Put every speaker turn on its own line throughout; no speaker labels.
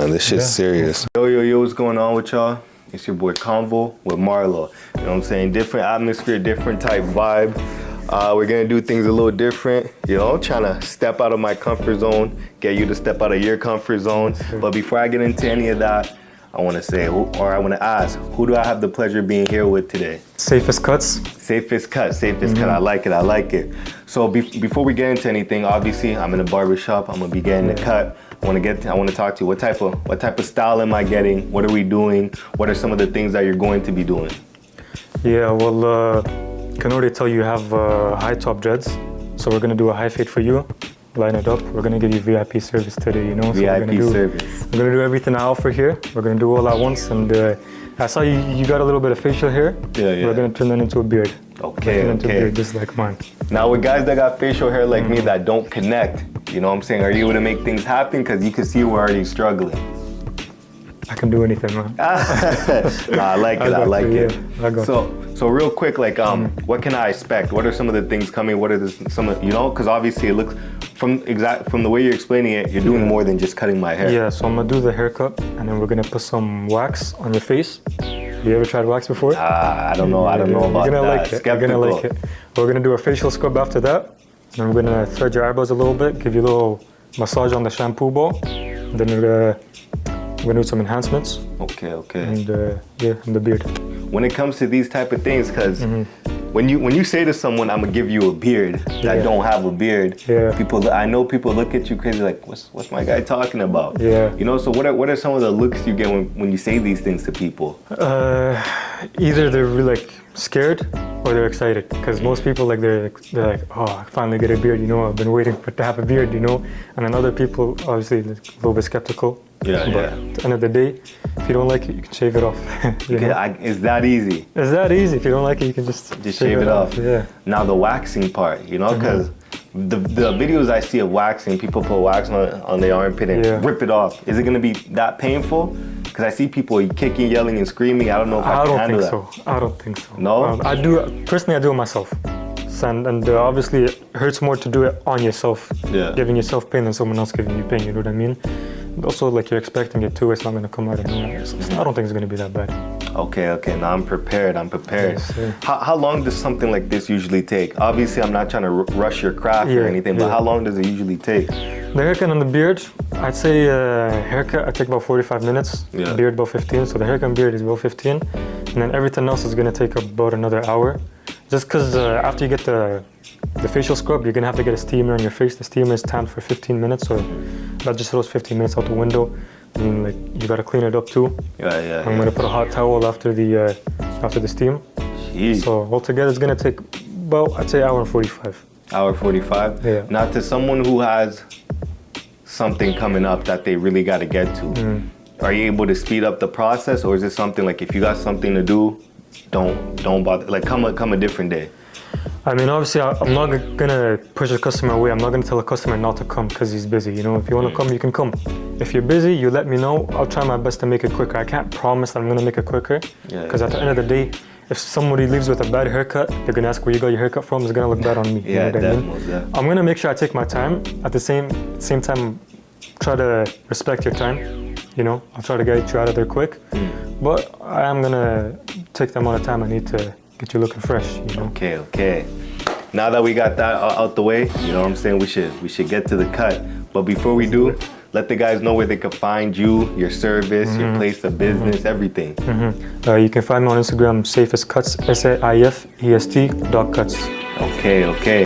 man. This shit's serious. Yo, what's going on with y'all? It's your boy Convo with Marlo. You know what I'm saying? Different atmosphere, different type vibe. We're gonna do things a little different, you know, trying to step out of my comfort zone, get you to step out of your comfort zone. But before I get into any of that, I want to say, I want to ask, who do I have the pleasure of being here with today?
Safest Cuts.
Safest Cut. I like it. So before we get into anything, obviously I'm in a barber shop. I'm gonna be getting the cut. I want to talk to you. What type of style am I getting? What are we doing? What are some of the things that you're going to be doing?
Yeah, well, can already tell you have high top dreads. So we're gonna do a high fade for you. Line it up. We're gonna give you VIP service today, you know.
VIP service.
We're gonna do everything I offer here. We're gonna do all at once. And I saw you got a little bit of facial hair.
Yeah.
We're gonna turn that into a beard.
Okay.
Into a beard, just like mine.
Now with guys that got facial hair like me that don't connect, you know what I'm saying? Are you able to make things happen? Because you can see we're already struggling.
I can do anything, man.
I like it.
Yeah,
so real quick, like, what can I expect? What are some of the things coming? What are you know? Because obviously it looks from the way you're explaining it, you're doing more than just cutting my hair.
Yeah, so I'm gonna do the haircut, and then we're gonna put some wax on your face. You ever tried wax before?
I don't know about
You're gonna
that.
like it. You're gonna like it. We're gonna do a facial scrub after that. And we're gonna thread your eyebrows a little bit, give you a little massage on the shampoo ball. And then we're gonna do some enhancements.
Okay.
And the beard.
When it comes to these type of things, because when you say to someone, "I'm gonna give you a beard," that don't have a beard, I know people look at you crazy, like, "What's my guy talking about?"
Yeah.
You know. So what are some of the looks you get when you say these things to people?
Either they're really like scared or they're excited, because most people they're like, "Oh, I finally get a beard," you know. I've been waiting to have a beard, you know. And then other people obviously a little bit skeptical. But at the end of the day, if you don't like it, you can shave it off.
It's that easy.
It's that easy. If you don't like it, you can just
shave it off.
Yeah.
Now the waxing part, you know, because the videos I see of waxing, people put wax on their armpit and rip it off. Is it going to be that painful? Because I see people kicking, yelling, and screaming. I don't know if I can handle that.
I don't think so.
No?
I do it myself. And obviously it hurts more to do it on yourself, giving yourself pain than someone else giving you pain, you know what I mean? And also, like, you're expecting it too, it's not gonna come out of nowhere. So I don't think it's gonna be that bad.
Okay, now I'm prepared.
Yes,
how long does something like this usually take? Obviously, I'm not trying to rush your craft or anything, but how long does it usually take?
The haircut and the beard, I'd say haircut, I take about 45 minutes, beard about 15, so the haircut and beard is about 15, and then everything else is gonna take about another hour. Just because after you get the facial scrub, you're gonna have to get a steamer on your face. The steamer is timed for 15 minutes, so that just throws 15 minutes out the window. And like, you gotta clean it up too. I'm gonna put a hot towel after the steam.
Jeez.
So altogether, it's gonna take about, I'd say, hour and 45.
Hour 45?
Yeah.
Now, to someone who has something coming up that they really gotta get to, are you able to speed up the process, or is it something like if you got something to do, don't bother, like come a different day?
I mean, obviously, I'm not gonna push a customer away. I'm not gonna tell a customer not to come because he's busy. You know, if you wanna come, you can come. If you're busy, you let me know. I'll try my best to make it quicker. I can't promise that I'm gonna make it quicker, because at the end of the day, if somebody leaves with a bad haircut, they're gonna ask where you got your haircut from. It's gonna look bad on me. You know what I mean? I'm gonna make sure I take my time. At the same time, try to respect your time. You know, I'll try to get you out of there quick, but I am gonna take the amount of time I need to get you looking fresh. You know?
Okay. Now that we got that out the way, you know what I'm saying? We should get to the cut. But before we do, let the guys know where they can find you, your service, your place of business, everything.
You can find me on Instagram, Saifest Cuts, SAIFEST.cuts.
Okay.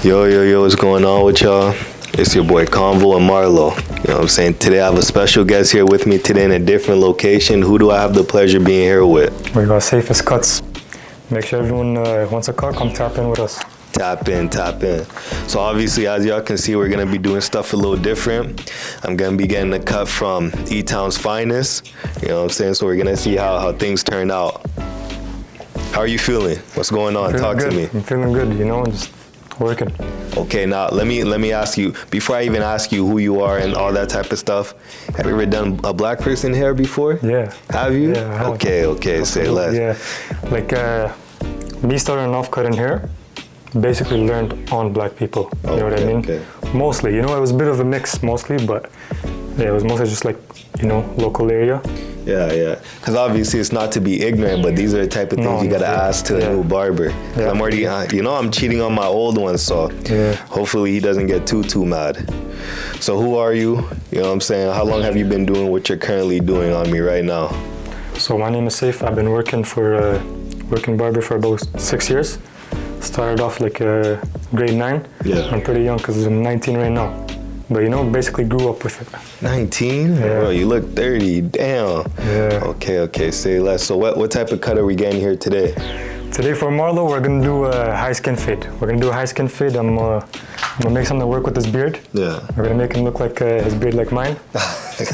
Yo, what's going on with y'all? It's your boy Convo and Marlo. You know what I'm saying? Today I have a special guest here with me today in a different location. Who do I have the pleasure of being here with?
We got Saifest Cuts. Make sure everyone wants a cut, come tap in with us.
Tap in. So obviously, as y'all can see, we're gonna be doing stuff a little different. I'm gonna be getting a cut from E-Town's finest. You know what I'm saying? So we're gonna see how things turn out. How are you feeling? What's going on? Talk to me.
I'm feeling good, you know, just working.
Okay, now let me ask you, before I even ask you who you are and all that type of stuff, have you ever done a black person hair before?
Yeah.
Have you?
Yeah, I have.
Okay, say less.
Yeah, like me starting off cutting hair, basically learned on black people. You know what I mean?
Okay.
Mostly, you know, it was a bit of a mix mostly, but yeah, it was mostly just like, you know, local area.
Yeah. Because obviously it's not to be ignorant, but these are the type of things you gotta ask to a new barber.
Yeah.
I'm already, I'm cheating on my old one, so hopefully he doesn't get too mad. So who are you? You know what I'm saying? How long have you been doing what you're currently doing on me right now?
So my name is Saife. I've been working barber for about 6 years. Started off like grade 9.
Yeah.
I'm pretty young because I'm 19 right now. But you know, basically grew up with it.
19?
Yeah.
Bro, you look 30. Damn.
Yeah.
Okay. Say less. So what type of cut are we getting here today?
Today for Marlo, we're gonna do a high skin fade. We're gonna do a high skin fade. I'm gonna make something work with his beard.
Yeah.
We're gonna make him look like his beard like mine.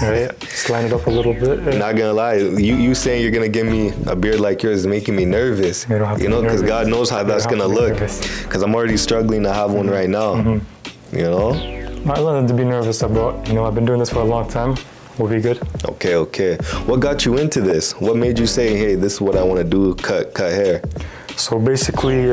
Right? Just line it up a little bit.
Not gonna lie, you saying you're gonna give me a beard like yours is making me nervous.
You don't have to
You know,
be
because
nervous.
God knows how that's gonna look. Because I'm already struggling to have one right now. You know?
I learned to be nervous about. You know, I've been doing this for a long time. We'll be good.
Okay. What got you into this? What made you say, hey, this is what I want to do, cut hair?
So basically,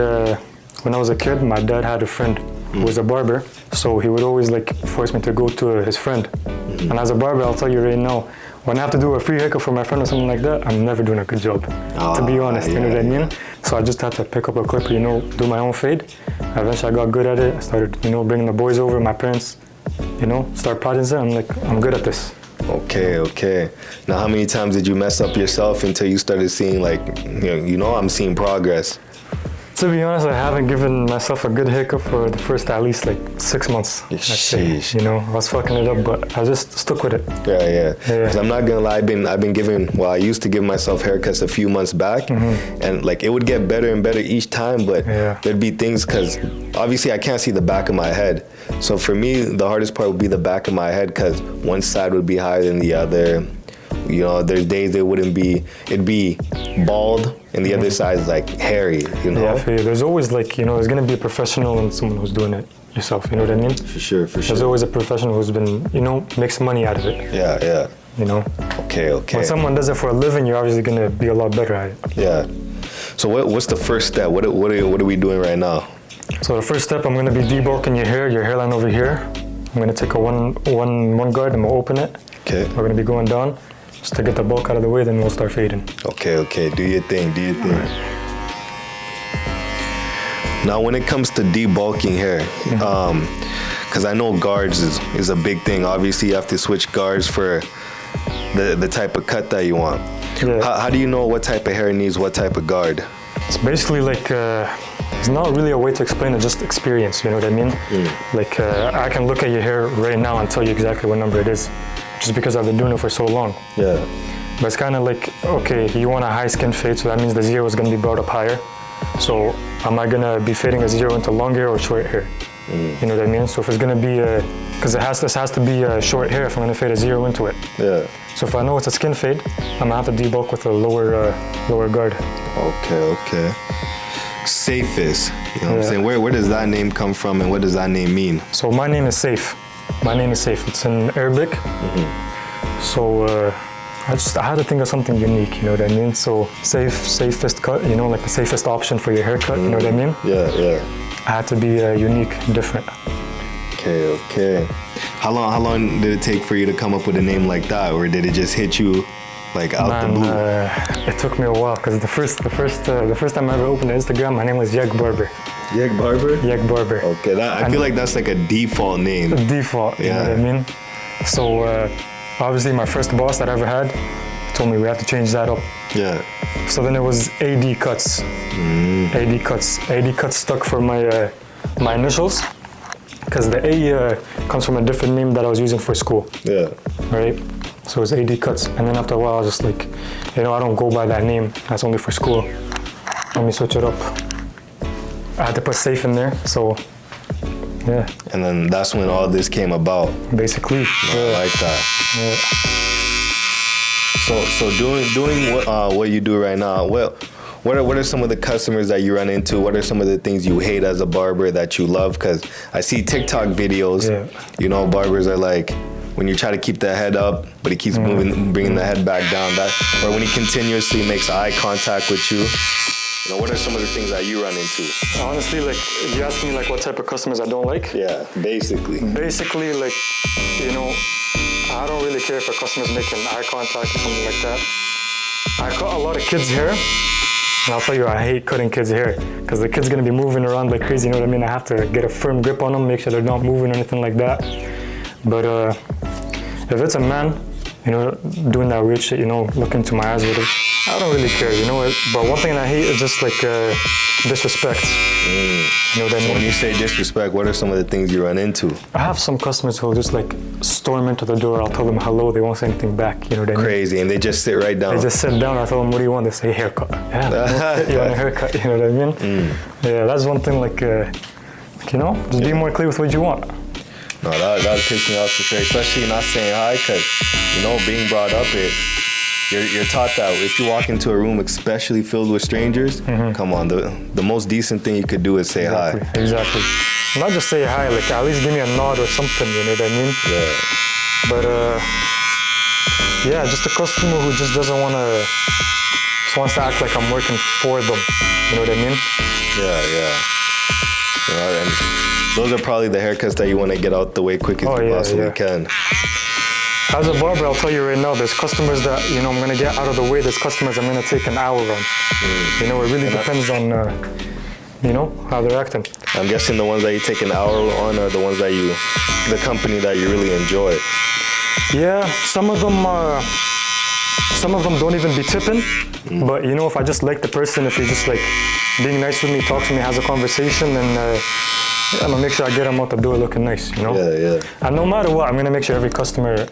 when I was a kid, my dad had a friend who was a barber. So he would always like force me to go to his friend. And as a barber, I'll tell you right now, when I have to do a free haircut for my friend or something like that, I'm never doing a good job, to be honest, you know what I mean? So I just had to pick up a clipper, you know, do my own fade. Eventually I got good at it. I started, you know, bringing the boys over, my parents, you know, start practicing. I'm like, I'm good at this.
Okay. Now, how many times did you mess up yourself until you started seeing like, I'm seeing progress?
To be honest, I haven't given myself a good haircut for the first at least like 6 months.
Sheesh.
You know, I was fucking it up, but I just stuck with it.
Yeah. Because I'm not gonna lie, I've been giving. Well, I used to give myself haircuts a few months back, and like it would get better and better each time. But there'd be things because obviously I can't see the back of my head. So for me, the hardest part would be the back of my head because one side would be higher than the other. You know, there's days it'd be bald and the other side's like hairy, you know?
Yeah, I feel you. There's always like, you know, there's gonna be a professional and someone who's doing it yourself, you know what I mean?
For sure.
There's always a professional who's been, you know, makes money out of it.
Yeah.
You know?
Okay.
When someone does it for a living, you're obviously gonna be a lot better at it.
Yeah. So what's the first step? What are we doing right now?
So the first step, I'm gonna be debulking your hairline over here. I'm gonna take a one guard, I'm gonna open it.
Okay.
We're gonna be going down. Just to get the bulk out of the way, then we'll start fading.
Okay. Do your thing. Now, when it comes to debulking hair, because I know guards is a big thing. Obviously, you have to switch guards for the type of cut that you want.
Yeah.
How do you know what type of hair needs what type of guard?
It's basically like, it's not really a way to explain it, just experience, you know what I mean? Like, I can look at your hair right now and tell you exactly what number it is, just because I've been doing it for so long.
Yeah.
But it's kind of like, okay, you want a high skin fade, so that means the zero is going to be brought up higher. So am I going to be fading a zero into long hair or short hair? You know what I mean? So if it's going to be, because this has to be short hair if I'm going to fade a zero into it.
Yeah.
So if I know it's a skin fade, I'm going to have to debulk with a lower guard.
Okay. Saifest, you know what I'm saying? Where does that name come from and what does that name mean?
So my name is Saife. It's in Arabic. So I had to think of something unique, you know what I mean? So safest cut, you know, like the safest option for your haircut, you know what I mean?
Yeah.
I had to be unique, different.
Okay. How long did it take for you to come up with a name like that, or did it just hit you like out the blue?
It took me a while because the first time I ever opened Instagram, my name was Yall Barber.
Yall Barber?
Yall Barber.
Okay, I feel like that's like a default name.
Default, you know what I mean? So obviously my first boss that I ever had told me we had to change that up.
Yeah.
So then it was AD Cuts. AD Cuts stuck for my my initials because the A comes from a different name that I was using for school.
Yeah.
Right? So it was AD Cuts. And then after a while I was just like, you know, I don't go by that name. That's only for school. Let me switch it up. I had to put Saife in there, so yeah.
And then that's when all this came about.
Basically.
I like that.
Yeah.
So doing what you do right now, what are some of the customers that you run into? What are some of the things you hate as a barber that you love? Because I see TikTok videos, you know, barbers are like, when you try to keep the head up, but he keeps bringing the head back down, or when he continuously makes eye contact with you. Now, what are some of the things that you run into?
Honestly, like, you ask me, like, what type of customers I don't like?
Yeah, basically.
Basically, like, you know, I don't really care if a customer's making eye contact or something like that. I cut a lot of kids' hair, and I'll tell you, I hate cutting kids' hair, because the kid's gonna be moving around like crazy, you know what I mean? I have to get a firm grip on them, make sure they're not moving or anything like that. But if it's a man, you know, doing that weird shit, you know, look into my eyes with it, I don't really care, you know. But one thing I hate is just like disrespect. You know what I mean?
When you say disrespect, what are some of the things you run into?
I have some customers who'll just like storm into the door. I'll tell them hello, they won't say anything back, you know what I mean?
Crazy, and they just sit right down.
They just sit down, I tell them, what do you want? They say haircut. Yeah, you want a haircut, you know what I mean? Yeah, that's one thing, like, you know, just be more clear with what you want.
No, that pisses me off for sure, especially not saying hi, because, you know, being brought up, you're taught that if you walk into a room, especially filled with strangers, come on, the most decent thing you could do is say hi.
Exactly. Not just say hi, like at least give me a nod or something, you know what I mean?
Yeah.
But yeah, just a customer who just doesn't want to, just wants to act like I'm working for them, you know what I mean?
Yeah. You know, and those are probably the haircuts that you want to get out the way quick as you possibly can.
As a barber, I'll tell you right now, there's customers that, you know, I'm going to get out of the way. There's customers I'm going to take an hour on. You know, it really depends on, you know, how they're acting.
I'm guessing the ones that you take an hour on are the ones that the company that you really enjoy.
Yeah, some of them don't even be tipping. But, you know, if I just like the person, if he's just like being nice with me, talks to me, has a conversation, then I'm gonna make sure I get them out the door looking nice, you know?
Yeah.
And no matter what, I'm gonna make sure every customer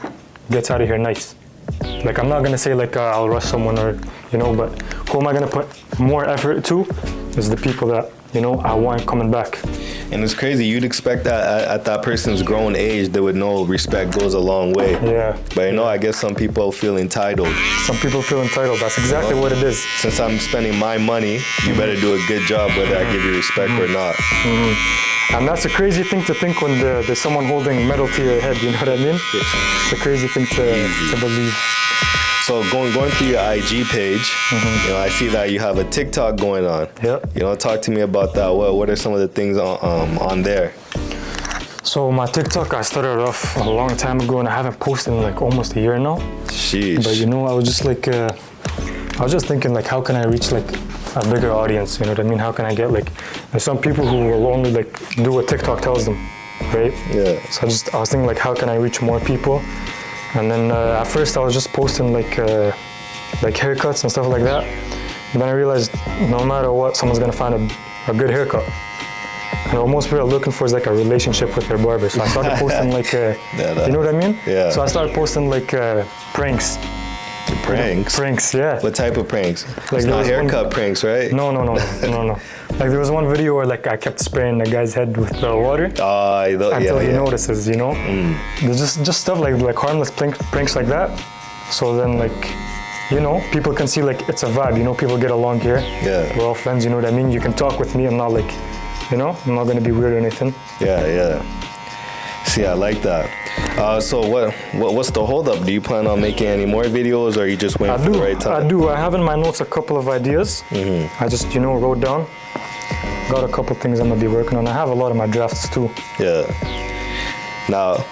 gets out of here nice. Like, I'm not gonna say like I'll rush someone or, you know, but who am I gonna put more effort to is the people that, you know, I want coming back.
And it's crazy, you'd expect that at that person's grown age, they would know respect goes a long way.
Yeah.
But you know, I guess some people feel entitled.
Some people feel entitled, that's exactly what it is.
Since I'm spending my money, you better do a good job whether I give you respect or not.
And that's a crazy thing to think when there's someone holding metal to your head, you know what I mean? It's a crazy thing to believe.
So going through your IG page, you know, I see that you have a TikTok going on.
Yep.
You know, talk to me about that. What are some of the things on there?
So my TikTok, I started off a long time ago and I haven't posted in like almost a year now.
Sheesh.
But you know, I was just like, I was just thinking like, how can I reach like a bigger audience, you know what I mean? How can I get like, there's some people who will only like do what TikTok tells them, right?
Yeah.
So I was thinking like, how can I reach more people? And then at first I was just posting like haircuts and stuff like that. And then I realized no matter what, someone's gonna find a good haircut. And what most people are looking for is like a relationship with their barber. So I started posting like, you know what I mean?
Yeah.
So I started posting like pranks.
Pranks?
Pranks, yeah.
What type of pranks?
Like
it's not haircut pranks, right?
No. Like there was one video where like I kept spraying the guy's head with the water until he notices, you know? There's just stuff like harmless pranks like that. So then like, you know, people can see like it's a vibe, you know, people get along here.
Yeah.
We're all friends, you know what I mean? You can talk with me, I'm not like, you know, I'm not gonna be weird or anything.
Yeah. See, I like that. So what's the holdup? Do you plan on making any more videos, or are you just waiting for the right time?
I do. I have in my notes a couple of ideas. I just, you know, wrote down. Got a couple things I'm gonna be working on. I have a lot of my drafts too.
Yeah. Now,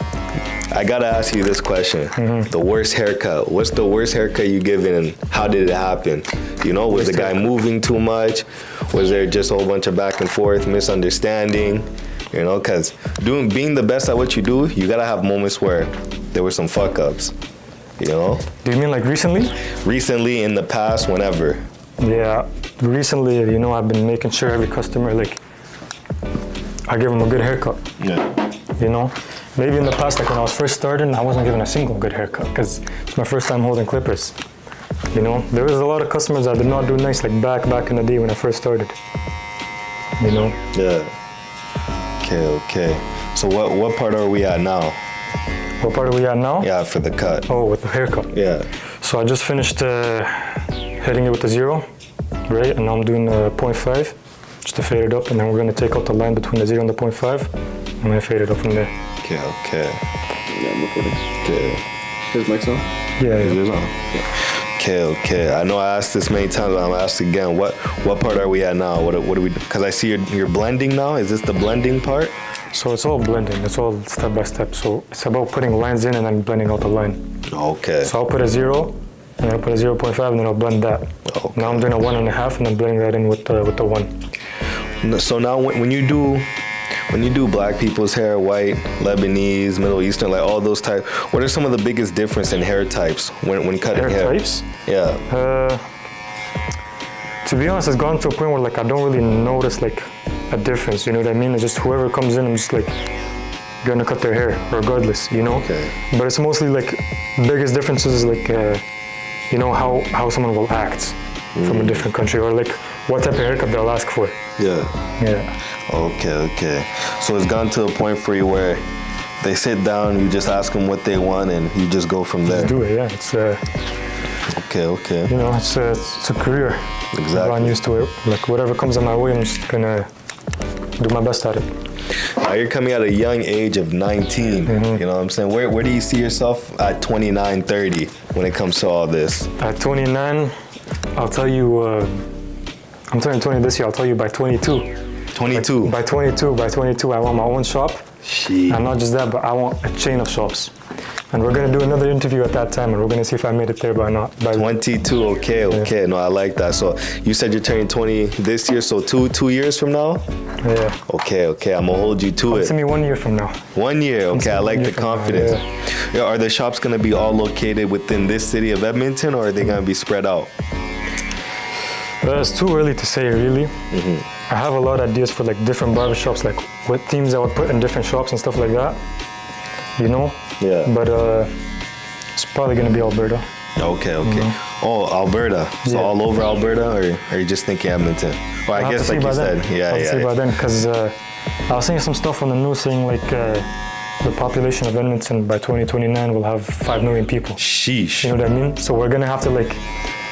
I gotta ask you this question. The worst haircut. What's the worst haircut you given, and how did it happen? You know, was the guy moving too much? Was there just a whole bunch of back and forth, misunderstanding? You know, because being the best at what you do, you gotta have moments where there were some fuck ups, you know?
Do you mean like recently?
Recently, in the past, whenever.
Yeah, recently, you know, I've been making sure every customer, like, I give them a good haircut.
Yeah.
You know? Maybe in the past, like when I was first starting, I wasn't given a single good haircut because it's my first time holding clippers. You know? There was a lot of customers that did not do nice, like back in the day when I first started. You know?
Yeah. Okay. So what part are we at now?
What part are we at now?
Yeah, for the cut.
Oh, with the haircut.
Yeah.
So I just finished hitting it with the 0, right? And now I'm doing 0.5 just to fade it up, and then we're gonna take out the line between the 0 and the 0.5. I'm gonna fade it up from there.
Okay.
Yeah, I'm recording.
Okay.
His mic's on?
Yeah.
Is yours on? Yeah.
Okay. I know I asked this many times, but I'm gonna ask again. What part are we at now? What do we? Because I see you're blending now. Is this the blending part?
So it's all blending. It's all step by step. So it's about putting lines in and then blending out the line.
Okay.
So I'll put a 0, and I'll put a 0.5, and then I'll blend that.
Okay.
Now I'm doing a 1.5, and then blending that in with the 1.
So now when you do black people's hair, white, Lebanese, Middle Eastern, like all those types, what are some of the biggest difference in hair types when cutting hair?
Hair types?
Yeah.
To be honest, it's gone to a point where like I don't really notice like a difference. You know what I mean? It's just whoever comes in, I'm just like gonna cut their hair regardless. You know?
Okay.
But it's mostly like biggest differences is like you know how someone will act from a different country, or like what type of haircut they'll ask for.
Yeah. Okay. So it's gone to a point for you where they sit down, you just ask them what they want, and you just go from there.
Just do it, yeah. It's
Okay.
you know, it's a career.
Exactly.
I'm used to it. Like whatever comes in my way, I'm just gonna do my best at it.
Now you're coming at a young age of 19. You know what I'm saying? Where do you see yourself at 29, 30 when it comes to all this?
At 29, I'll tell you. I'm turning 20 this year. I'll tell you by 22.
22.
By 22, I want my own shop.
Shit.
And not just that, but I want a chain of shops. And we're gonna do another interview at that time, and we're gonna see if I made it there by not. By
22. Okay. No, I like that. So you said you're turning 20 this year. So two years from now.
Yeah.
Okay. I'm gonna hold you to it.
See me 1 year from now.
1 year. Okay. I like the confidence. Yeah. Are the shops gonna be all located within this city of Edmonton, or are they gonna be spread out?
It's too early to say, really. I have a lot of ideas for like different barbershops, like what themes I would put in different shops and stuff like that. You know?
Yeah.
But it's probably gonna be Alberta.
Okay. Oh, Alberta. So all over Alberta, or are you just thinking Edmonton? Well, I guess like you said,
I'll see by then, because I was seeing some stuff on the news saying like the population of Edmonton by 2029 will have 5 million people.
Sheesh.
You know what I mean? So we're gonna have to like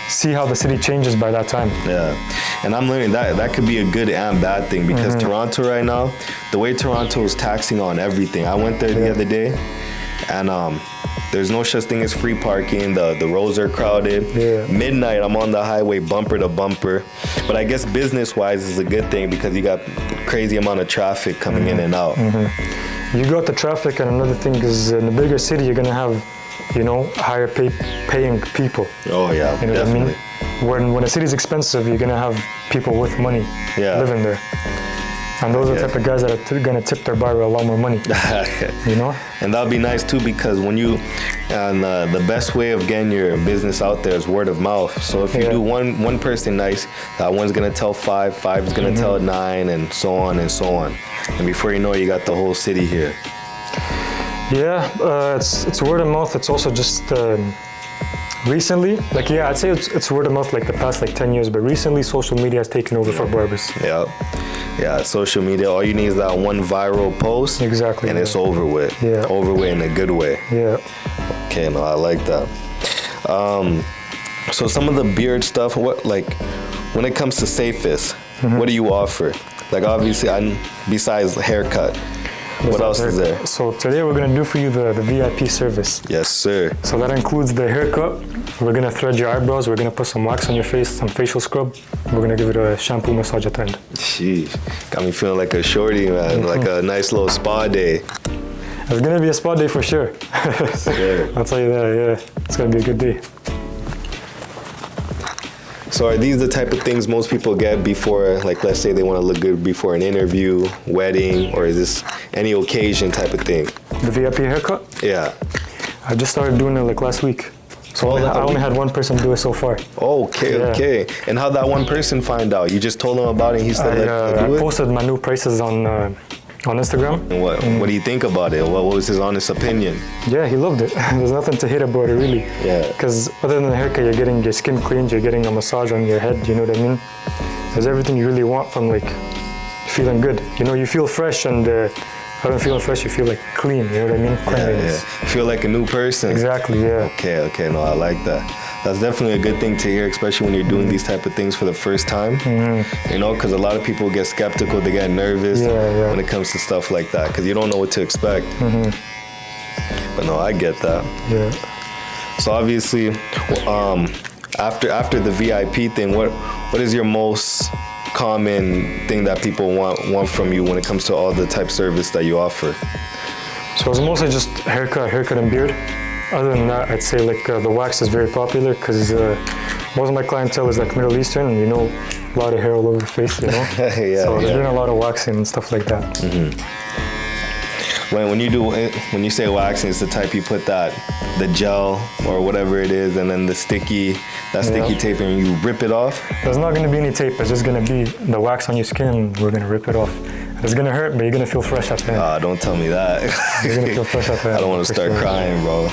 see how the city changes by that time.
Yeah, and I'm learning that could be a good and bad thing, because Toronto right now, the way Toronto is taxing on everything. I went there the other day, and there's no such thing as free parking. The roads are crowded.
Yeah.
Midnight, I'm on the highway bumper to bumper. But I guess business-wise is a good thing, because you got crazy amount of traffic coming in and out.
You got the traffic, and another thing is in the bigger city, you're gonna have, you know, higher paying people.
Oh yeah,
you know
definitely.
What I mean? When a city's expensive, you're gonna have people with money living there. And those are the type of guys that are gonna tip their barber a lot more money. You know?
And that'll be nice too, because when you, and the best way of getting your business out there is word of mouth. So if you do one person nice, that one's gonna tell five is gonna tell 9, and so on and so on. And before you know it, you got the whole city here.
Yeah, it's word of mouth. It's also just recently, like I'd say it's word of mouth like the past like 10 years, but recently social media has taken over for barbers.
Yeah, social media, all you need is that one viral post.
Exactly.
And it's over with.
Yeah.
Over with in a good way.
Yeah.
Okay, no, I like that. So some of the beard stuff, when it comes to Saifest, what do you offer? Like obviously, besides haircut, what else is there?
So today we're gonna do for you the VIP service.
Yes, sir.
So that includes the haircut. We're gonna thread your eyebrows. We're gonna put some wax on your face, some facial scrub. We're gonna give it a shampoo massage at the end.
Sheesh, got me feeling like a shorty, man. Like a nice little spa day.
It's gonna be a spa day for sure.
Sure.
I'll tell you that. Yeah, it's gonna be a good day.
So are these the type of things most people get before, like let's say they want to look good before an interview, wedding, or is this any occasion type of thing?
The VIP haircut?
Yeah.
I just started doing it like last week. So I only had one person do it so far.
Okay. And how'd that one person find out? You just told him about it and he said,
I posted my new prices on Instagram.
And what do you think about it? What was his honest opinion?
Yeah, he loved it. There's nothing to hate about it, really.
Yeah.
Because other than the haircut, you're getting your skin cleaned, you're getting a massage on your head, you know what I mean? There's everything you really want from like feeling good. You know, you feel fresh, and other than feeling fresh, you feel like clean, you know what I mean?
Yeah. Feel like a new person.
Exactly, yeah.
Okay, no, I like that. That's definitely a good thing to hear, especially when you're doing these type of things for the first time. You know, because a lot of people get skeptical, they get nervous when it comes to stuff like that, because you don't know what to expect. But no, I get that.
Yeah.
So obviously, After the VIP thing, what is your most common thing that people want from you when it comes to all the type service that you offer?
So it's mostly just haircut and beard. Other than that, I'd say like the wax is very popular because most of my clientele is like Middle Eastern, and a lot of hair all over the face, So there's been a lot of waxing and stuff like that.
When you say waxing, it's the type you put the gel or whatever it is, and then the sticky tape, and you rip it off.
There's not going to be any tape. It's just going to be the wax on your skin, and we're going to rip it off. It's going to hurt, but you're going to feel fresh at the end.
Don't tell me that.
You're going to feel fresh at the end.
I don't want to start crying, bro.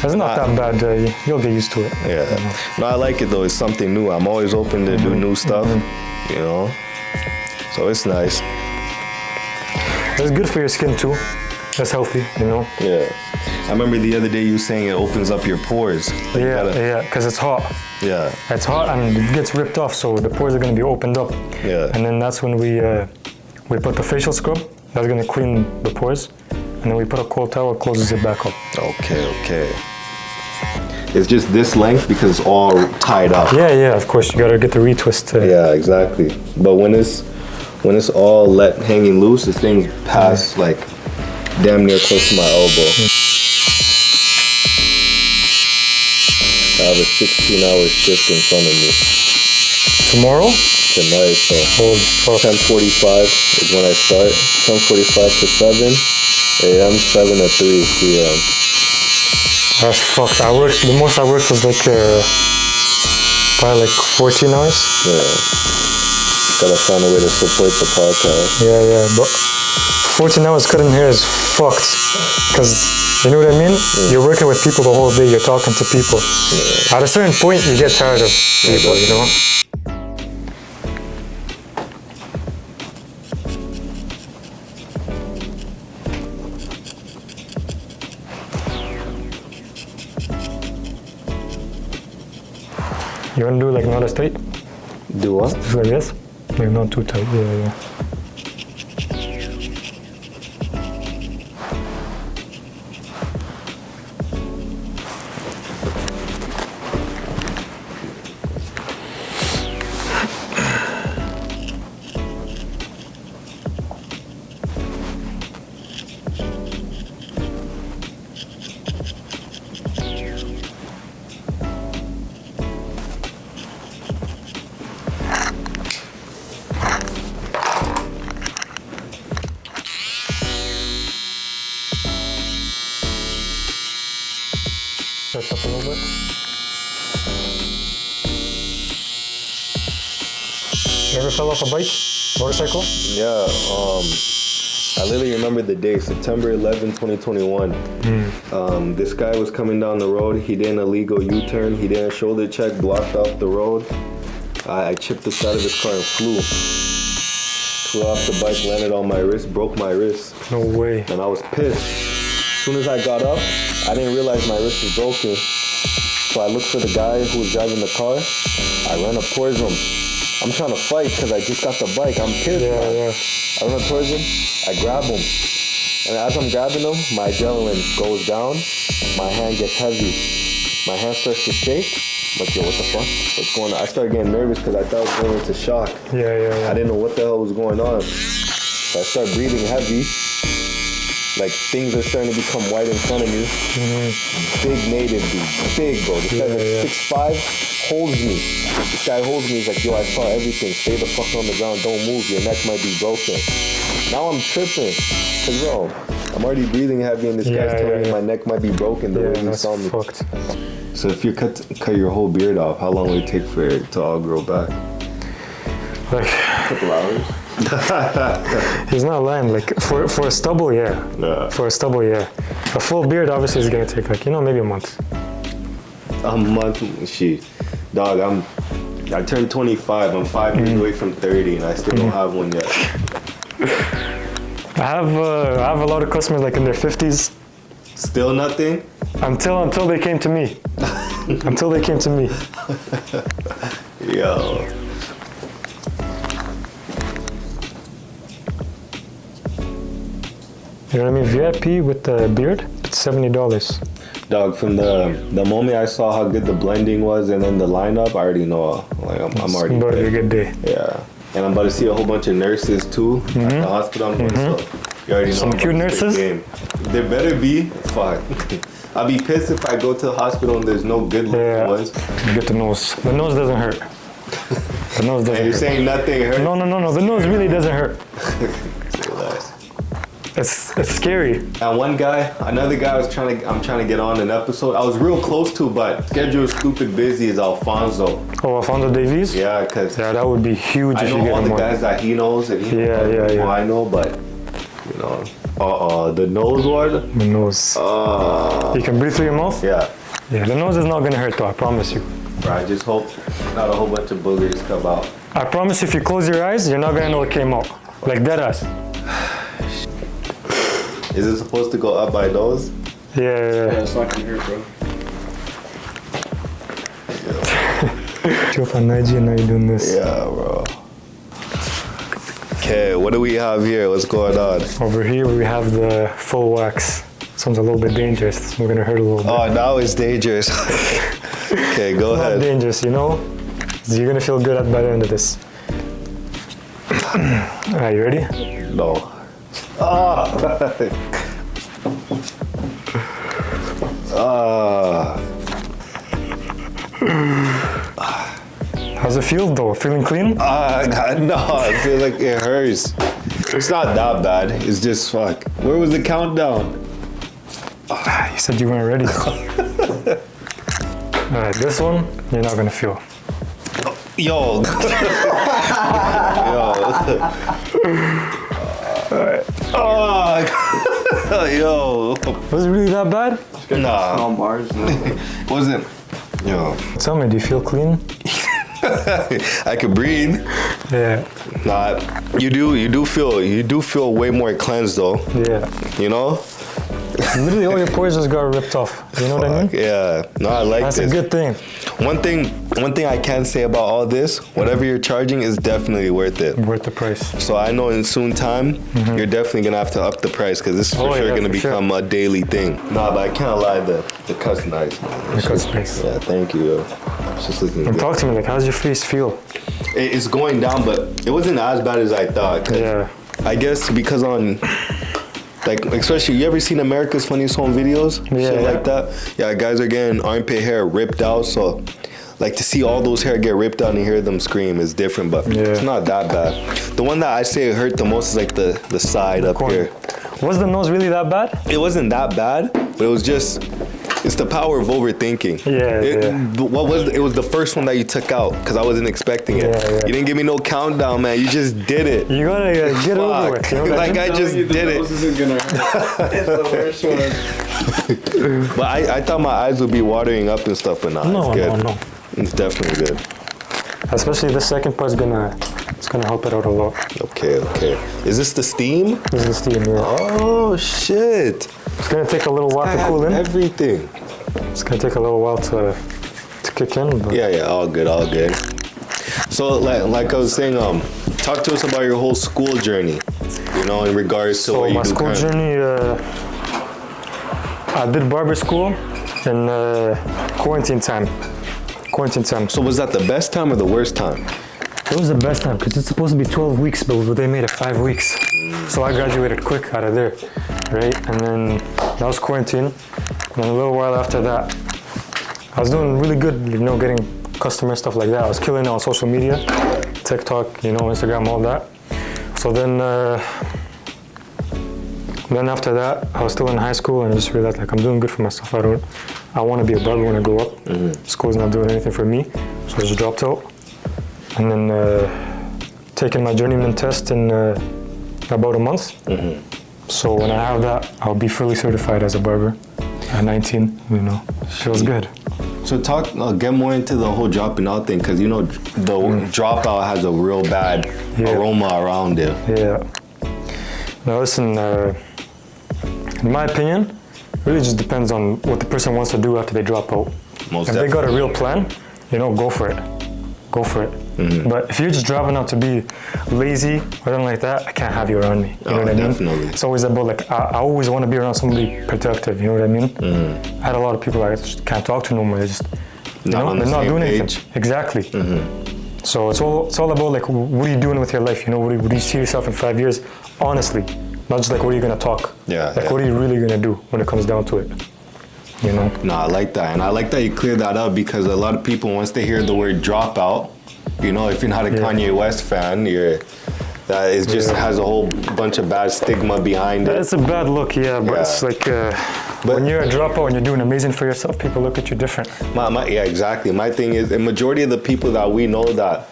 It's not that bad. You'll get used to it.
Yeah. No, I like it though. It's something new. I'm always open to do new stuff, So it's nice.
It's good for your skin too. It's healthy,
Yeah. I remember the other day you saying it opens up your pores.
Yeah, because it's hot.
Yeah.
It's hot and it gets ripped off, so the pores are going to be opened up.
Yeah.
And then that's when we put the facial scrub. That's going to clean the pores. And then we put a cold towel, closes it back up.
Okay. It's just this length because it's all tied up.
Yeah, of course. You got to get the retwist.
Yeah, exactly. But when it's all hanging loose, this thing's past like damn near close to my elbow. I have a 16-hour shift in front of me.
Tomorrow?
Tonight, so 10:45 is when I start. 10:45 to 7 a.m., 7 to 3 p.m.
That's fucked. The most I worked was like probably like 14 hours.
Yeah. Gotta find a way to support the podcast.
Yeah, but 14 hours cutting hair is fucked. Because, you know what I mean? You're working with people the whole day, you're talking to people.
Yeah.
At a certain point, you get tired of people, You want to do like not as tight?
Do what?
Just like this? Like not too tight, yeah. Stretch up a little bit. You ever fell off a bike? Motorcycle?
Yeah, I literally remember the day, September 11, 2021. This guy was coming down the road. He did an illegal U-turn. He did a shoulder check, blocked off the road. I chipped the side of his car and flew off the bike, landed on my wrist, broke my wrist.
No way.
And I was pissed. As soon as I got up, I didn't realize my wrist was broken. So I looked for the guy who was driving the car. I ran up towards him. I'm trying to fight because I just got the bike. I'm pissed.
Yeah.
I run up towards him. I grab him. And as I'm grabbing him, my adrenaline goes down. My hand gets heavy. My hand starts to shake. I'm like, yo, what the fuck? What's going on? I started getting nervous because I thought I was going into shock.
Yeah.
I didn't know what the hell was going on. So I started breathing heavy. Like, things are starting to become white in front of me. Big native dude. Big, bro. This guy is 6'5", holds me. This guy holds me. He's like, yo, I saw everything. Stay the fuck on the ground. Don't move. Your neck might be broken. Now I'm tripping. Because, yo, I'm already breathing heavy, and this guy's telling me my neck might be broken the way he saw me.
Fucked.
So if you cut your whole beard off, how long would it take for it to all grow back?
Like
a couple hours.
He's not lying. Like for a stubble, yeah. For a stubble, yeah. A full beard obviously is gonna take like maybe a month.
A month, shit, dog. I turned 25. I'm 5 years away from 30, and I still don't have one yet.
I have a lot of customers like in their 50s.
Still nothing.
Until they came to me. Until they came to me.
Yo.
You know what I mean? VIP with the beard, it's $70.
Dog, from the moment I saw how good the blending was and then the lineup, I already know. Like I'm already.
It's about to be a good day.
Yeah, and I'm about to see a whole bunch of nurses too at the hospital. I'm going, so you already know.
Some cute nurses.
There better be. Fuck. I'll be pissed if I go to the hospital and there's no good looking ones.
Get the nose. The nose doesn't hurt. The nose doesn't
And you're
hurt.
saying nothing hurts?
No. The nose really doesn't hurt.
Say less.
It's scary.
And another guy I'm trying to get on an episode. I was real close to, but schedule is stupid busy is Alfonso.
Oh, Alfonso Davies?
Yeah, because
Yeah, that would be huge
I
if you
know
get
all
him
the
on.
guys that he knows and he knows people I know, but you know, the nose one.
The nose. You can breathe through your mouth?
Yeah.
Yeah, the nose is not gonna hurt though, I promise you.
Bro, I just hope not a whole bunch of boogers come out.
I promise if you close your eyes, you're not gonna know what came out. Like dead ass.
Is it supposed to go up my nose?
Yeah.
It's not gonna hurt, bro.
Chill for Nigeria, now you're doing this.
Yeah, bro. Okay, what do we have here? What's going on?
Over here we have the full wax. This one's a little bit dangerous. This one's gonna hurt a little bit.
Oh, now it's dangerous. Okay, go
Not
ahead.
dangerous, you know? You're gonna feel good by the end of this. Alright, you ready?
No. Ah.
How's it feel though? Feeling clean?
No, I feel like it hurts. It's not that bad. It's just fuck. Where was the countdown?
You said you weren't ready. Alright, this one, you're not gonna feel.
Yo. Yo.
Was it really that bad?
Nah.
Small bars. No.
Wasn't. Yo.
Tell me, do you feel clean?
I could breathe.
Yeah.
Nah. You do feel way more cleansed though.
Yeah.
You know?
Literally all your pores just got ripped off. You know what I mean?
Yeah. No, I like
That's
this.
a good thing.
One thing I can say about all this, whatever you're charging is definitely worth it.
Worth the price.
So I know in soon time, you're definitely gonna have to up the price because this is for sure gonna become a daily thing. Nah, but I can't lie, the cut's nice.
The cut's nice.
Yeah, thank you. It's just looking
And
good.
talk to me, like, how's your face feel?
It's going down, but it wasn't as bad as I thought. 'Cause
Yeah.
I guess because like, especially, you ever seen America's Funniest Home Videos?
Yeah,
Shit
yeah.
like that? Yeah, guys are getting armpit hair ripped out, so like to see all those hair get ripped out and hear them scream is different, but it's not that bad. The one that I say hurt the most is like the side up
corner.
here.
Was the nose really that bad?
It wasn't that bad, but it was just, it's the power of overthinking.
Yeah,
It was the first one that you took out because I wasn't expecting it.
Yeah.
You didn't give me no countdown, man. You just did it.
You gotta get it over with. You know what I
Like
mean?
I just did it.
This isn't gonna hurt. It's the worst one.
But I thought my eyes would be watering up and stuff, but nah,
No,
it's good.
no.
It's definitely good.
Especially the second part's gonna help it out a lot.
Okay. Is this the steam?
This is the steam, yeah.
Oh shit!
It's gonna take a little while
I
to
have
cool in.
everything.
It's gonna take a little while to kick in. But
Yeah, all good. So like I was saying, talk to us about your whole school journey. You know, in regards to
So
what you
my
do
school
currently.
journey, I did barber school in quarantine time.
So was that the best time or the worst time?
It was the best time because it's supposed to be 12 weeks, but they made it 5 weeks. So I graduated quick out of there, right? And then that was quarantine. And then a little while after that, I was doing really good, you know, getting customer stuff like that. I was killing it on social media, TikTok, you know, Instagram, all that. So then after that, I was still in high school and I just realized like I'm doing good for myself. I want to be a barber when I grow up. School's not doing anything for me, so I just dropped out. And then taking my journeyman test in about a month. So when I have that, I'll be fully certified as a barber at 19, you know, feels good.
So get more into the whole dropping out thing, because you know the dropout has a real bad aroma around it.
Yeah. Now listen, in my opinion, really just depends on what the person wants to do after they drop out.
Most
If they got a real plan, you know, go for it. Go for it. But if you're just dropping out to be lazy or something like that, I can't have you around me. You know what I mean?
Definitely.
It's always about like, I always want to be around somebody productive, you know what I mean? I had a lot of people I just can't talk to no more. They just, you know, they're not doing anything. Exactly. So it's all about like, what are you doing with your life? You know, what do you see yourself in 5 years? Honestly, not just like, what are you gonna talk? Like, what are you really gonna do when it comes down to it? You know?
No, I like that. And I like that you cleared that up, because a lot of people, once they hear the word dropout, you know, if you're not a Kanye West fan, that is just has a whole bunch of bad stigma behind it.
It's a bad look, but it's like, when you're a dropout and you're doing amazing for yourself, people look at you different.
Yeah, exactly. My thing is, the majority of the people that we know that,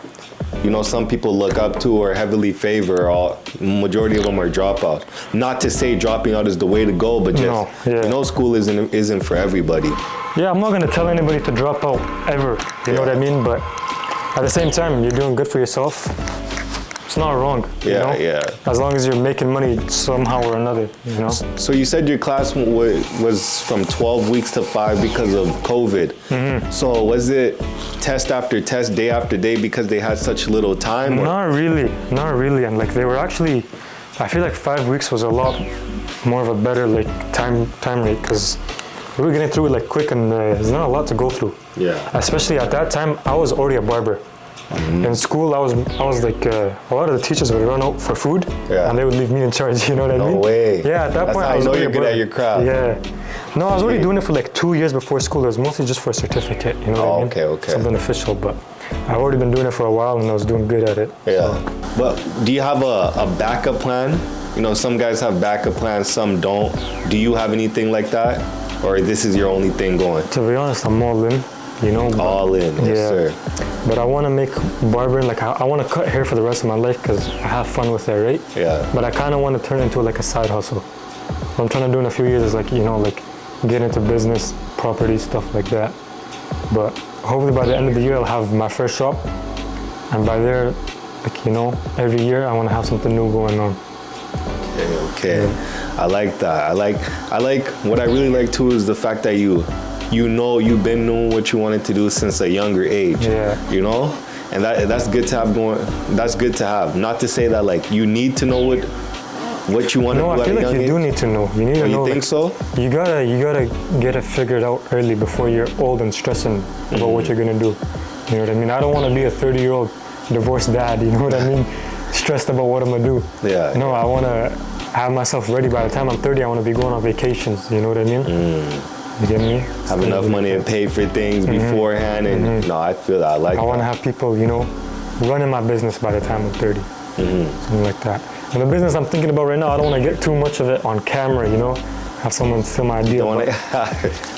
you know, some people look up to or heavily favor, majority of them are dropouts. Not to say dropping out is the way to go, but just, you know, school isn't for everybody.
Yeah, I'm not gonna tell anybody to drop out ever, you know what I mean? But at the same time, you're doing good for yourself. It's not wrong, you know? As long as you're making money somehow or another, you know?
So you said your class was from 12 weeks to 5 because of COVID. So was it test after test, day after day, because they had such little time?
Not really. And like they were actually, I feel like 5 weeks was a lot more of a better like time rate, because we were getting through it like quick, and there's not a lot to go through. Especially at that time, I was already a barber. In school, I was like, a lot of the teachers would run out for food, and they would leave me in charge, you know what I mean?
No way.
Yeah, at that point,
I know you're good at your craft.
No, I was already doing it for like 2 years before school. It was mostly just for a certificate, you know what I mean?
Okay.
Something official, but I've already been doing it for a while, and I was doing good at it.
But do you have a backup plan? You know, some guys have backup plans, some don't. Do you have anything like that? Or this is your only thing going?
To be honest, I'm all in. You know,
all in, yes sir.
But I want to make barbering, like I want to cut hair for the rest of my life, because I have fun with it, right? But I kind of want to turn it into like a side hustle. What I'm trying to do in a few years is like, you know, like get into business, property, stuff like that. But hopefully by the end of the year, I'll have my first shop. And by there, like, you know, every year I want to have something new going on.
Okay. I like that. I like what I really like too is the fact that you know, you've been doing what you wanted to do since a younger age. You know, and that's good to have going. That's good to have. Not to say that like you need to know what you want to do.
No, I feel like you do need to know. You need to know.
You think so?
You gotta get it figured out early before you're old and stressing about what you're gonna do. You know what I mean? I don't want to be a 30-year-old divorced dad. You know what I mean? Stressed about what I'm gonna do. No, I want to have myself ready. By the time I'm 30, I want to be going on vacations. You know what I mean? You get me?
Have enough money to pay for things beforehand, and no, I feel that. I
want to have people, you know, running my business by the time I'm 30, something like that. And the business I'm thinking about right now, I don't want to get too much of it on camera, you know, have someone steal my idea.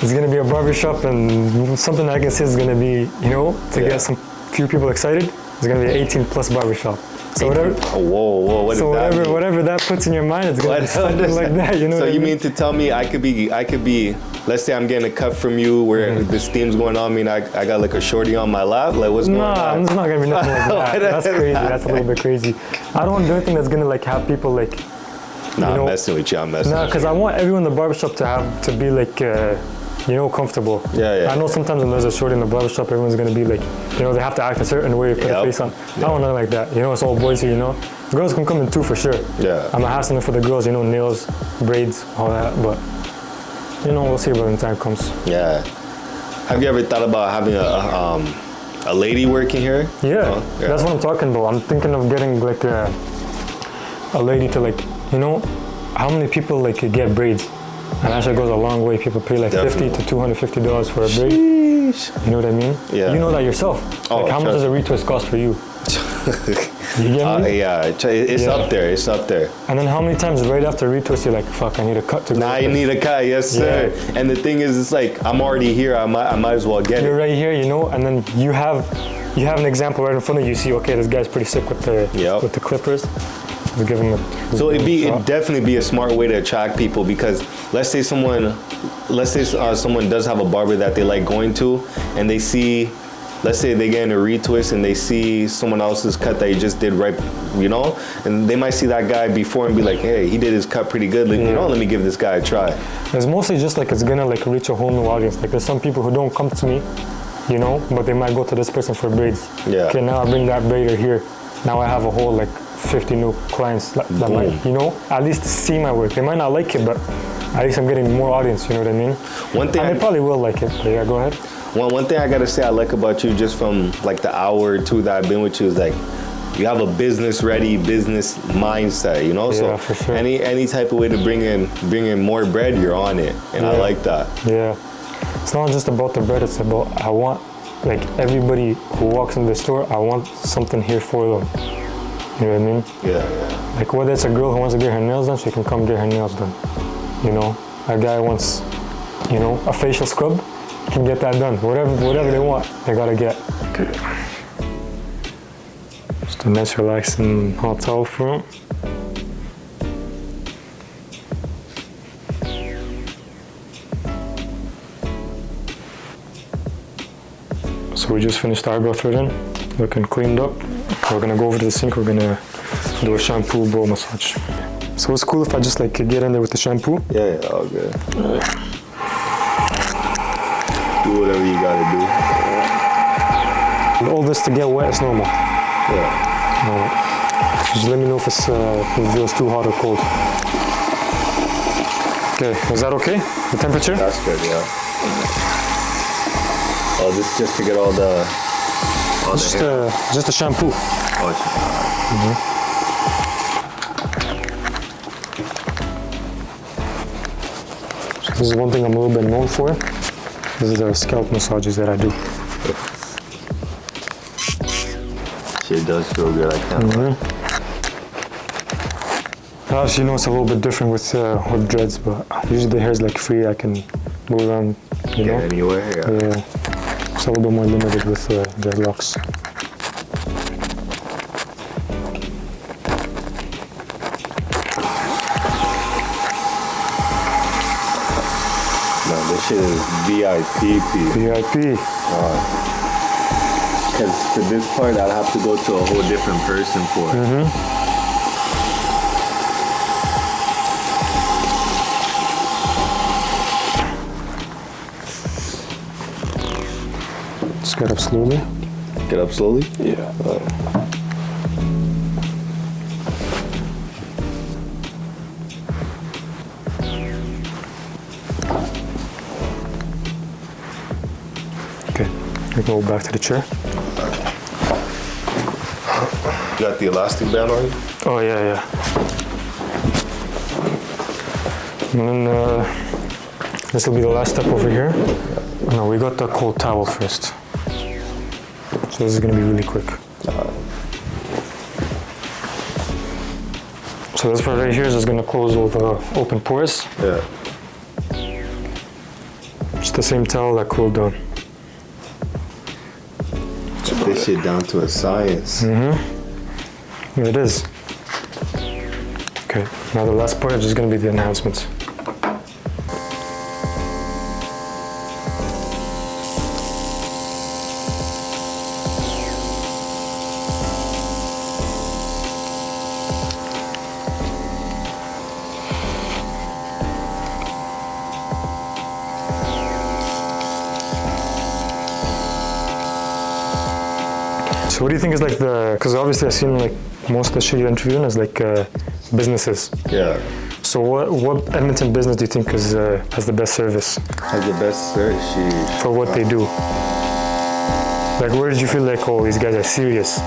It's going to be a barbershop, and something I can say is going to be, you know, to get some few people excited, it's going to be an 18+ barbershop. So whatever.
Whoa! What
so
does that mean?
Whatever that puts in your mind, it's gonna be something like that. You know.
So
what
you
I mean?
mean to tell me I could be? Let's say I'm getting a cut from you where the steam's going on. I mean, I got like a shorty on my lap. Like what's going on?
Nah, it's not gonna be nothing like that. That's crazy. That's a little bit crazy. I don't want to do anything that's gonna like have people like.
Nah, I'm messing with you. I'm messing.
Nah, because I want everyone in the barbershop to be like. You know, comfortable. I know sometimes when there's a shorty in the barbershop, everyone's gonna be like, you know, they have to act a certain way to put a face on. I don't want nothing like that. You know, it's all boys here, you know. Girls can come in too for sure. I'm gonna have something for the girls, you know, nails, braids, all that. But you know, we'll see when the time comes.
Have you ever thought about having a lady working here?
That's what I'm talking about. I'm thinking of getting like a lady to like, you know, how many people like get braids? And actually goes a long way. People pay like $50 to $250 for a braid. You know what I mean? You know that yourself. Like how much does a retwist cost for you? You get me?
It's up there. It's up there.
And then how many times right after retwist you're like, fuck, I need a cut to go.
Nah, you need a cut, yes sir. And the thing is, it's like I'm already here. I might as well get it.
You're right here, you know, and then you have an example right in front of you. You see, okay, this guy's pretty sick with the clippers. We'll give him
so it'd definitely be a smart way to attract people, because let's say someone does have a barber that they like going to, and they see, let's say they get in a retwist and they see someone else's cut that he just did right, you know, and they might see that guy before and be like, hey, he did his cut pretty good, you know, let me give this guy a try.
It's mostly just like it's gonna like reach a whole new audience. Like there's some people who don't come to me, you know, but they might go to this person for braids.
Yeah.
Okay, now I bring that braider here. Now I have a whole like 50 new clients that might, you know, at least see my work. They might not like it, but at least I'm getting more audience, you know what I mean?
One thing
and they probably will like it, but yeah, go ahead.
One thing I gotta say I like about you just from like the hour or two that I've been with you is like you have a business ready business mindset, you know?
Yeah,
So
for sure.
any type of way to bring in more bread, you're on it. And I like that.
Yeah. It's not just about the bread, it's about I want like everybody who walks in the store, I want something here for them. You know what I mean?
Yeah.
Like whether it's a girl who wants to get her nails done, she can come get her nails done. You know, a guy wants, you know, a facial scrub, can get that done. Whatever they want, they gotta get. Okay. Just a nice relaxing hot towel for him. So we just finished the eyebrow threading, looking cleaned up. We're gonna go over to the sink, we're gonna do a shampoo bowl massage. So it's cool if I just like get in there with the shampoo.
Yeah, all good. Do whatever you gotta
And all this to get wet is normal.
do. Yeah.
Just let me know if it feels too hot or cold. Okay, is that okay? The temperature?
That's good, yeah. Oh, this just to get all the hair.
Just the shampoo.
Oh,
So this is one thing I'm a little bit known for. This is the scalp massages that I do.
shit does feel good, I can't lie.
Obviously, you know it's a little bit different with dreads, but usually the hair is like free. I can move around, you know?
Get anywhere, yeah.
Yeah. It's a little bit more limited with dreadlocks.
No, this shit is VIP.
VIP.
Because for this part, I'd have to go to a whole different person for it.
Just get up slowly.
Get up slowly?
Yeah. Okay, we go back to the chair.
You got the elastic band on you?
Oh yeah. And then this will be the last step over here. No, we got the cold towel first. So this is gonna be really quick. So this part right here is just gonna close all the open pores.
Yeah.
Just the same towel that cooled down.
Took this shit down to a science.
Yeah, it is. Okay, now the last part is just gonna be the enhancements. So what do you think is like because obviously I've seen like most of the shit you're interviewing is like businesses.
Yeah.
So what Edmonton business do you think is has the best service
Has the best search.
for what they do? Like where did you feel like, oh, these guys are serious?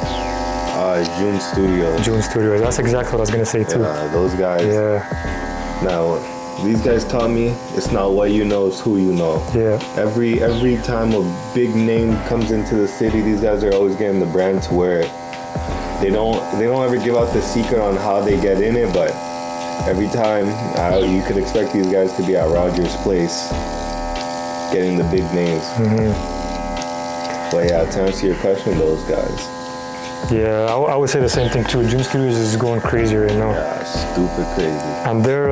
June Studios.
June Studios, that's exactly what I was gonna say too.
Yeah, those guys.
Yeah,
Now, these guys taught me it's not what you know, it's who you know.
yeah,
Every time a big name comes into the city, these guys are always getting the brand to where they don't ever give out the secret on how they get in it, but every time you could expect these guys to be at Rogers Place getting the big names. But yeah, to answer your question, those guys.
yeah. I would say the same thing too. June Studios is going crazy right now,
Yeah, stupid crazy.
and they're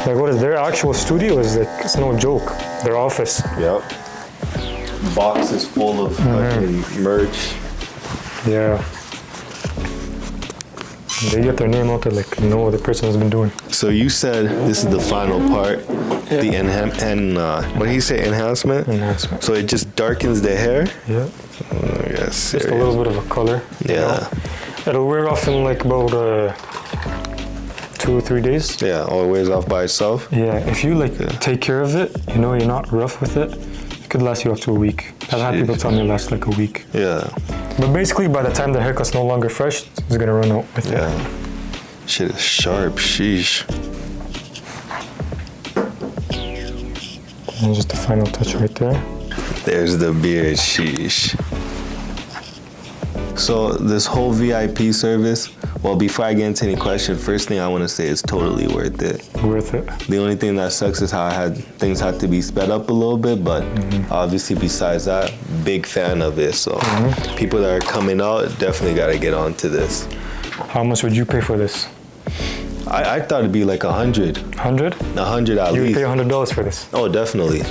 like what is their actual studio is like it's no joke. Their office.
Yep. Boxes full of fucking merch.
Yeah. They get their name out there like no other person has been doing.
So you said this is the final part, the what did he say, enhancement?
Enhancement.
So it just darkens the hair?
Yeah.
Yes,
Just a little bit of a color. you
Yeah.
know. It'll wear off in like about 2 or 3 days.
Yeah, all it wears off by itself.
Yeah, if you like take care of it, you know, you're not rough with it, it could last you up to a week. I've had people tell me it lasts like a week.
Yeah,
But basically, by the time the haircut's no longer fresh, it's gonna run out with it.
yeah. Shit is sharp, sheesh.
And just the final touch right there.
There's the beard, sheesh. So this whole VIP service, well, before I get into any question, first thing I want to say is totally worth it.
Worth it.
The only thing that sucks is how things had to be sped up a little bit, but obviously besides that, big fan of it. So people that are coming out definitely got to get onto this.
How much would you pay for this?
I thought it'd be like 100.
100?
100 at
You would
least.
pay $100 for this?
Oh, definitely.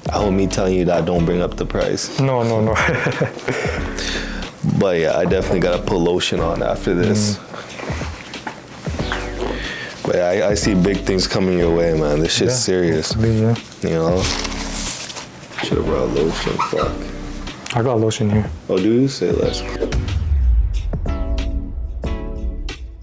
I hope me telling you that don't bring up the price.
No.
But yeah, I definitely gotta put lotion on after this. But I see big things coming your way, man. This shit's serious.
Yeah.
You know? Should've brought lotion, fuck.
I got lotion here.
Oh, do you? Say less.